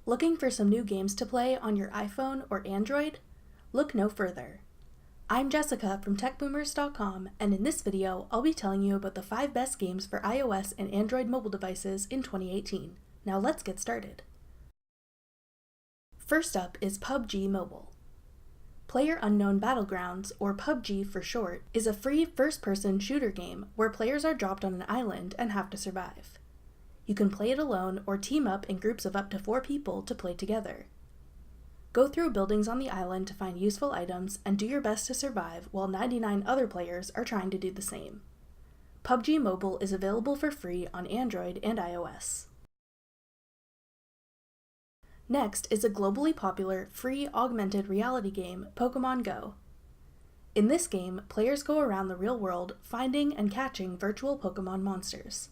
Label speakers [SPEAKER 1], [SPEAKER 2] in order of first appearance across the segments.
[SPEAKER 1] Looking for some new games to play on your iPhone or Android? Look no further. I'm Jessica from TechBoomers.com, and in this video, I'll be telling you about the 5 best games for iOS and Android mobile devices in 2018. Now let's get started. First up is PUBG Mobile. PlayerUnknown Battlegrounds, or PUBG for short, is a free first-person shooter game where players are dropped on an island and have to survive. You can play it alone or team up in groups of up to 4 people to play together. Go through buildings on the island to find useful items and do your best to survive while 99 other players are trying to do the same. PUBG Mobile is available for free on Android and iOS. Next is a globally popular free augmented reality game, Pokémon Go. In this game, players go around the real world finding and catching virtual Pokémon monsters.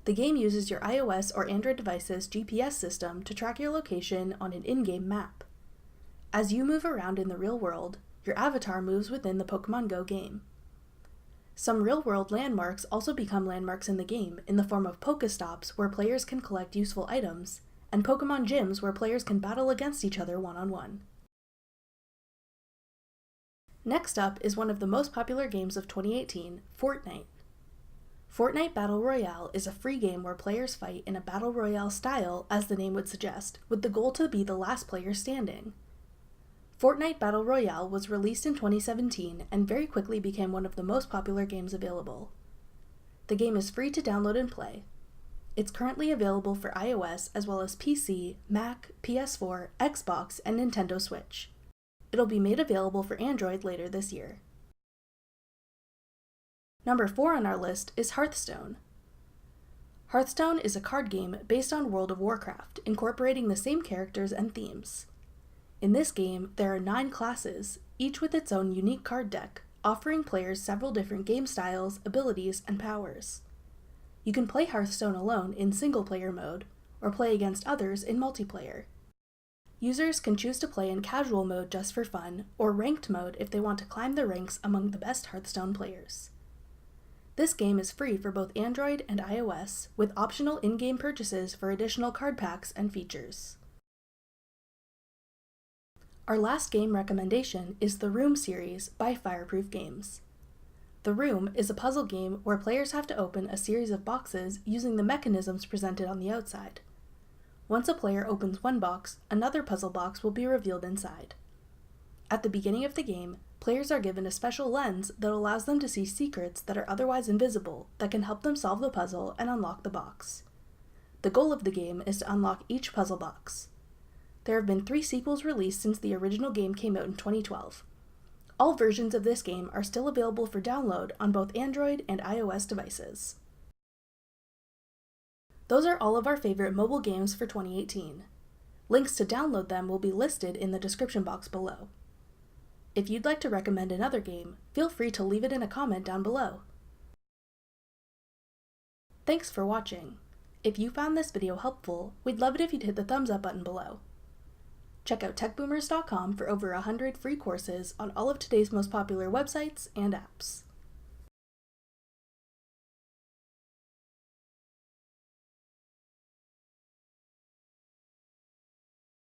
[SPEAKER 1] The game uses your iOS or Android device's GPS system to track your location on an in-game map. As you move around in the real world, your avatar moves within the Pokémon Go game. Some real-world landmarks also become landmarks in the game in the form of Pokestops where players can collect useful items, and Pokémon gyms where players can battle against each other one-on-one. Next up is one of the most popular games of 2018, Fortnite. Fortnite Battle Royale is a free game where players fight in a Battle Royale style, as the name would suggest, with the goal to be the last player standing. Fortnite Battle Royale was released in 2017 and very quickly became one of the most popular games available. The game is free to download and play. It's currently available for iOS as well as PC, Mac, PS4, Xbox, and Nintendo Switch. It'll be made available for Android later this year. Number 4 on our list is Hearthstone. Hearthstone is a card game based on World of Warcraft, incorporating the same characters and themes. In this game, there are 9 classes, each with its own unique card deck, offering players several different game styles, abilities, and powers. You can play Hearthstone alone in single-player mode, or play against others in multiplayer. Users can choose to play in casual mode just for fun, or ranked mode if they want to climb the ranks among the best Hearthstone players. This game is free for both Android and iOS, with optional in-game purchases for additional card packs and features. Our last game recommendation is the Room series by Fireproof Games. The Room is a puzzle game where players have to open a series of boxes using the mechanisms presented on the outside. Once a player opens one box, another puzzle box will be revealed inside. At the beginning of the game, players are given a special lens that allows them to see secrets that are otherwise invisible that can help them solve the puzzle and unlock the box. The goal of the game is to unlock each puzzle box. There have been 3 sequels released since the original game came out in 2012. All versions of this game are still available for download on both Android and iOS devices. Those are all of our favorite mobile games for 2018. Links to download them will be listed in the description box below. If you'd like to recommend another game, feel free to leave it in a comment down below. Thanks for watching. If you found this video helpful, we'd love it if you'd hit the thumbs up button below. Check out TechBoomers.com for over 100 free courses on all of today's most popular websites and apps.